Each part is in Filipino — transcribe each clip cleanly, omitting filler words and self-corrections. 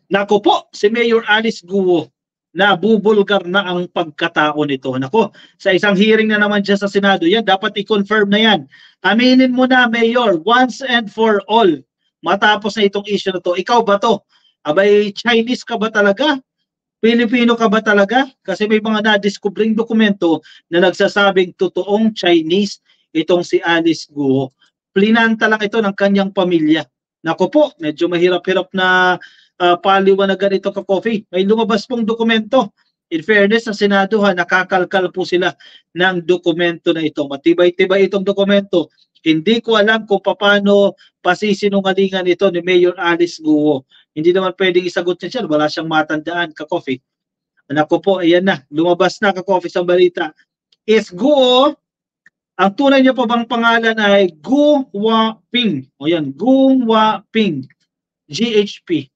Nako po, si Mayor Alice Guo, nabubulgar na ang pagkatao nito. Nako, sa isang hearing na naman dyan sa Senado, yan, dapat i-confirm na yan. Aminin mo na, Mayor, once and for all, matapos na itong issue na to, ikaw ba to? Abay, Chinese ka ba talaga? Pilipino ka ba talaga? Kasi may mga na-discovering dokumento na nagsasabing totoong Chinese itong si Alice Guo. Plinanta lang ito ng kanyang pamilya. Nako po, medyo mahirap-hirap na paliwanagan ito ka-coffee. May lumabas pong dokumento. In fairness, sa Senado nakakalkal po sila ng dokumento na ito. Matibay-tibay itong dokumento. Hindi ko alam kung paano pasisinungalingan ito ni Mayor Alice Guo. Hindi naman pwedeng isagot niya siya. Wala siyang matandaan, ka-coffee. Nako po, ayan na. Lumabas na, ka-coffee, sa balita. Is Guo, ang tunay niya pa bang pangalan ay Gu Waping. O yan, Gu Waping. GHP.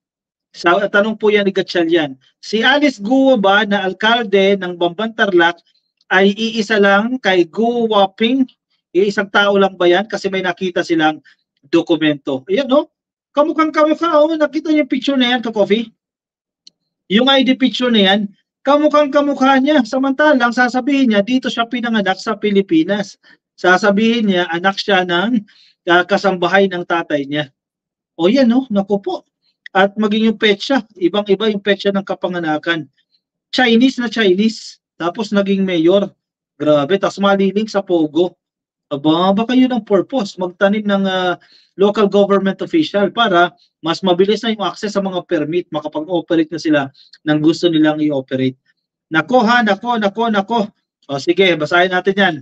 Sa tanong po yan ni Gatchalian. Si Alice Guo ba na alkalde ng Bamban Tarlac ay iisa lang kay Gu Waping? Iisang tao lang ba yan? Kasi may nakita silang dokumento. Ayan, no? Kamukhang kamukha, oh, nakita niyo yung picture na yan, ka-coffee? Yung ID picture na yan, kamukhang kamukha niya. Samantalang sasabihin niya, dito siya pinanganak sa Pilipinas. Sasabihin niya, anak siya ng kasambahay ng tatay niya. O yan, no? Naku po. At maging yung petsa, ibang-iba yung petsa ng kapanganakan. Chinese na Chinese, tapos naging mayor. Grabe, tapos maliling sa Pogo. Aba, baka yun ang purpose, magtanim ng local government official para mas mabilis na yung access sa mga permit, makapag-operate na sila ng gusto nilang i-operate. Nako ha, nako. O sige, basahin natin yan.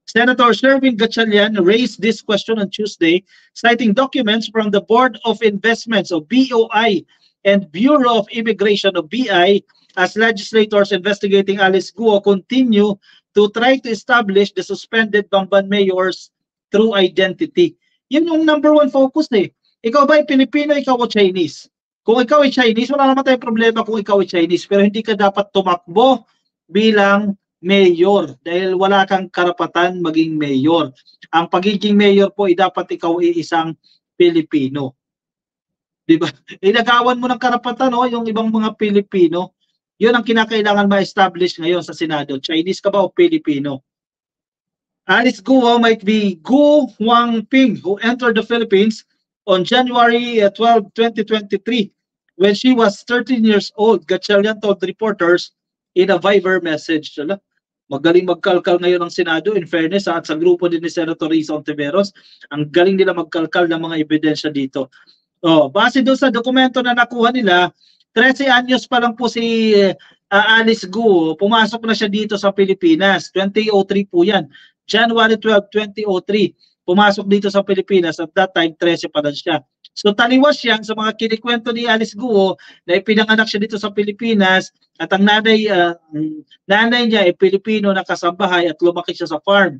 Senator Sherwin Gatchalian raised this question on Tuesday, citing documents from the Board of Investments of BOI and Bureau of Immigration of BI as legislators investigating Alice Guo continue to try to establish the suspended Bamban mayors through identity. Yun yung number one focus eh. Ikaw ba ay Pilipino, ikaw o Chinese? Kung ikaw ay Chinese, wala naman tayong problema kung ikaw ay Chinese, pero hindi ka dapat tumakbo bilang mayor dahil wala kang karapatan maging mayor. Ang pagiging mayor po ay dapat ikaw ay isang Pilipino. Diba? Inagawan mo ng karapatan, no, yung ibang mga Pilipino. Yun ang kinakailangan ma-establish ngayon sa Senado. Chinese ka ba o Pilipino? Alice Guo might be Gu Wangping, who entered the Philippines on January 12, 2023 when she was 13 years old. Gatchalian told reporters in a Viber message. Magaling magkalkal ngayon ng Senado, in fairness, at sa grupo din ni Senator Risa Ontiveros, ang galing nila magkalkal ng mga ebidensya dito. Base doon sa dokumento na nakuha nila, 13 anyos pa lang po si Alice Guo, pumasok na siya dito sa Pilipinas. 2003 po yan. January 12, 2003, pumasok dito sa Pilipinas. At that time, 13 pa lang siya. So taliwas yan sa mga kinikwento ni Alice Guo na ipinanganak siya dito sa Pilipinas at ang nanay niya ay Pilipino na kasambahay at lumaki siya sa farm.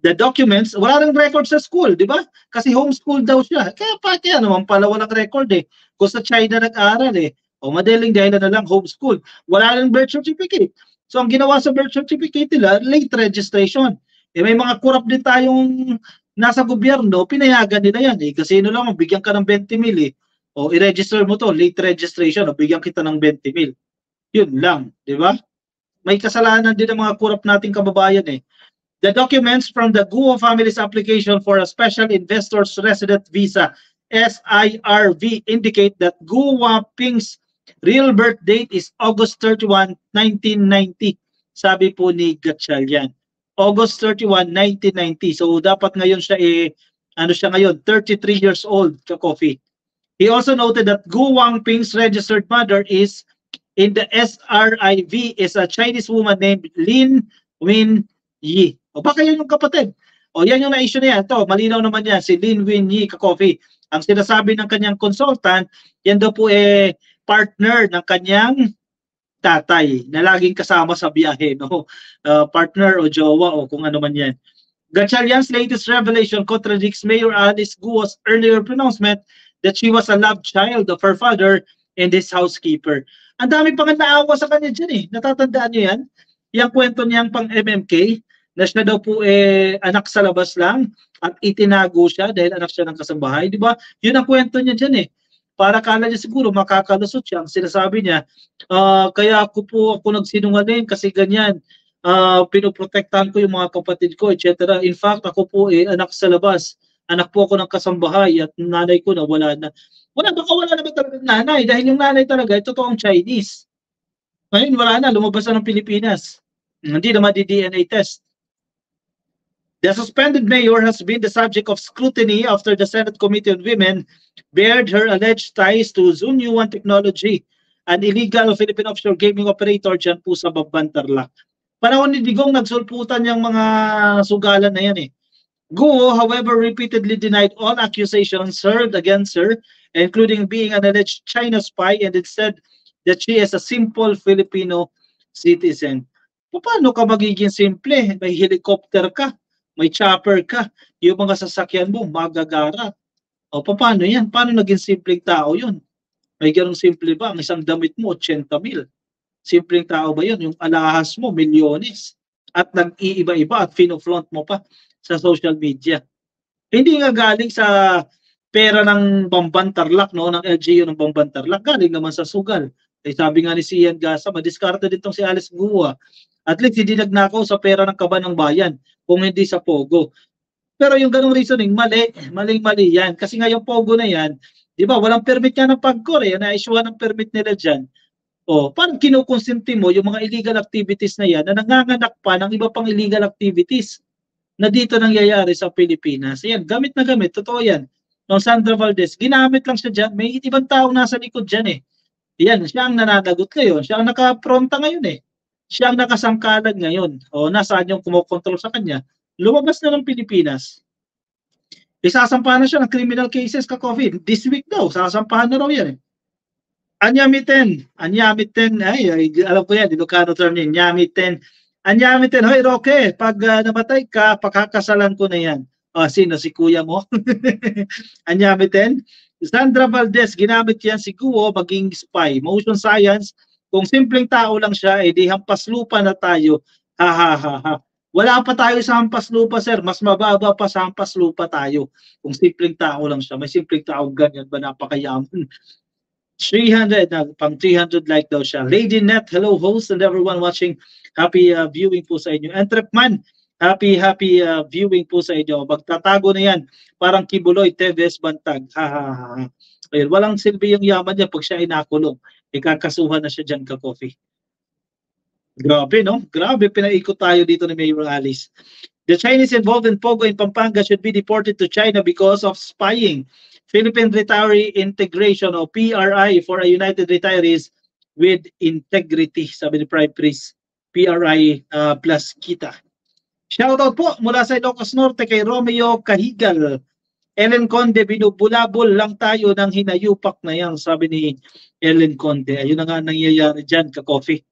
The documents, wala nang record sa school, di ba? Kasi homeschool daw siya. Kaya pati naman pala walang record eh. Kung sa China nag-aaral eh. O madaling dahil na lang homeschool. Wala nang birth certificate. So ang ginawa sa birth certificate nila, late registration. May mga corrupt din tayong nasa gobyerno, pinayagan nila yan eh. Kasi lang, bigyan ka ng 20 mil eh. O i-register mo to, late registration, o bigyan kita ng 20 mil. Yun lang, di ba? May kasalanan din ng mga corrupt nating kababayan eh. The documents from the Guo family's application for a special investor's resident visa, SIRV, indicate that Gu Waping's real birth date is August 31, 1990. Sabi po ni Gatchalian. August 31, 1990. So dapat ngayon siya siya ngayon, 33 years old, ka-coffee. He also noted that Gu Wangping's registered mother is in the SRIV is a Chinese woman named Lin Win-yi. O baka yan yung kapatid. O yan yung na-issue na yan. Ito, malinaw naman yan. Si Lin Win-yi, ka-coffee. Ang sinasabi ng kanyang consultant, yan daw po partner ng kanyang tatay na laging kasama sa biyahe. No? Partner o jowa o kung ano man yan. Gatchalian's latest revelation contradicts Mayor Alice Guo's earlier pronouncement that she was a love child of her father and his housekeeper. Ang dami pang naawa sa kanya dyan eh. Natatandaan niyo yan? Yung kwento niyang pang MMK, na siya daw po anak sa labas lang at itinago siya dahil anak siya ng kasambahay, di ba? Yun ang kwento niya dyan eh. para kala niya siguro makakalusot siya. Ang sinasabi niya, kaya ako nagsinungaling kasi ganyan. Pinoprotektahan ko yung mga kapatid ko, etc. In fact, ako po anak sa labas. Anak po ako ng kasambahay at nanay ko na wala na. Baka wala naman talaga nanay dahil yung nanay talaga, ito totoong Chinese. Ngayon wala na, lumabas na ng Pilipinas. Hindi naman di-DNA test. The suspended mayor has been the subject of scrutiny after the Senate Committee on Women bared her alleged ties to Zunyu One Technology, an illegal Philippine offshore gaming operator dyan po sa Babban-Tarlac. Panahon ni Digong nagsulputan yung mga sugalan na yan eh. Guo, however, repeatedly denied all accusations heard against her, including being an alleged China spy, and it said that she is a simple Filipino citizen. Paano ka magiging simple? May helicopter ka, may chopper ka, yung mga sasakyan mo, magagara. O paano yan? Paano naging simpleng tao yun? May ganong simple ba? Ang isang damit mo, 80,000. Simpleng tao ba yun? Yung alahas mo, milyones. At nag-iiba-iba at fino-flaunt mo pa sa social media. Hindi nga galing sa pera ng Babban-Tarlac, no? Ng LGU ng Babban-Tarlac. Galing naman sa sugal. Eh, sabi nga ni Sian Gasa, madiskarte din tong si Alice Guo. At least hindi nagnakaw sa pera ng kaban ng bayan kung hindi sa Pogo. Pero yung ganong reasoning, maling-mali yan. Kasi nga yung Pogo na yan, di ba, walang permit nga ng PAGCOR eh. Na-issue ng permit nila dyan. O, parang kinukonsinti mo yung mga illegal activities na yan na nanganganak pa ng iba pang illegal activities na dito nangyayari sa Pilipinas. Yan, gamit na gamit. Totoo yan. Noong Sandra Valdez, ginamit lang siya dyan. May ibang taong nasa likod dyan eh. Yan, siya ang nananagot ngayon. Siya ang nakapronta ngayon eh. Siya ang nakasangkalan ngayon. O, nasaan yung kumokontrol sa kanya? Lumabas na ng Pilipinas. Isasampahan na siya ng criminal cases ka-COVID. This week daw, sasampahan na raw yan eh. Anyamiten, ay, alam ko yan, Ilocano term yun, Anyamiten, hoy Roque, pag namatay ka, pakakasalan ko na yan. Sino? Si kuya mo? Anyamiten. Sandra Valdez, ginamit yan si Guo maging spy. Motion science, kung simpleng tao lang siya, di hampas lupa na tayo. Ha. Wala pa tayo sa hampas lupa, sir. Mas mababa pa sa hampas lupa tayo. Kung simpleng tao lang siya. May simpleng tao ganyan ba napakayaman? 300, pang 300 like daw siya. Lady Net, hello host and everyone watching. Happy viewing po sa inyo. Entrepman, happy viewing po sa inyo. Magtatago na yan. Parang Kibuloy, Teves, Bantag. Ayun, walang silbi yung yaman niya pag siya inakulong. Ikakasuhan na siya dyan ka-coffee. Grabe, no? Grabe, pinaikot tayo dito ni Mayor Alice. The Chinese involved in Pogo in Pampanga should be deported to China because of spying. Philippine Retiree Integration o PRI for a United Retirees with Integrity, sabi ni Prime Priest. PRI plus kita. Shoutout po mula sa Ilocos Norte kay Romeo Cahigal. Ellen Conde, binubulabol lang tayo ng hinayupak na yan, sabi ni Ellen Conde. Ayun na nga nangyayari dyan, ka-coffee.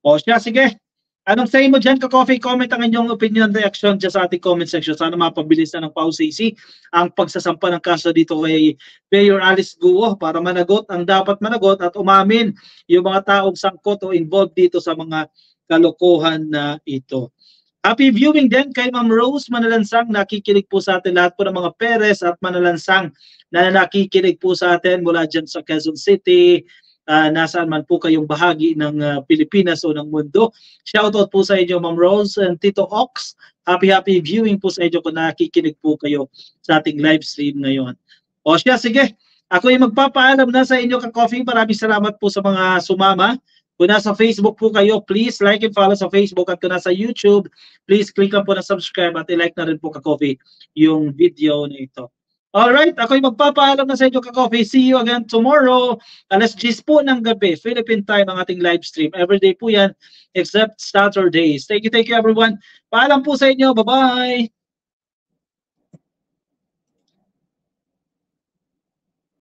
O siya, sige. Anong say mo dyan, ka-coffee? Comment ang inyong opinion, reaction dyan sa ating comment section. Sana mapabilis na ng PAOCC ang pagsasampa ng kaso dito kay Mayor Alice Guo para managot ang dapat managot at umamin yung mga taong sangkot o involved dito sa mga kalokohan na ito. Happy viewing din kay Ma'am Rose Manalansang, nakikinig po sa atin lahat po ng mga Perez at Manalansang na nakikinig po sa atin mula dyan sa Quezon City, nasaan man po kayong bahagi ng Pilipinas o ng mundo. Shoutout po sa inyo Ma'am Rose and Tito Ox. Happy viewing po sa inyo kung nakikinig po kayo sa ating live stream ngayon. O siya, sige. Ako yung magpapaalam na sa inyo ka-coffee. Maraming salamat po sa mga sumama. Kung nasa Facebook po kayo, please like and follow sa Facebook. At kung nasa YouTube, please click lang po na subscribe at i-like na rin po ka-coffee yung video na ito. Alright, ako yung magpapaalam na sa inyo ka-coffee. See you again tomorrow. Alas 10 po ng gabi, Philippine time ang ating live stream. Everyday po yan, except Saturdays. Thank you everyone. Paalam po sa inyo. Bye-bye.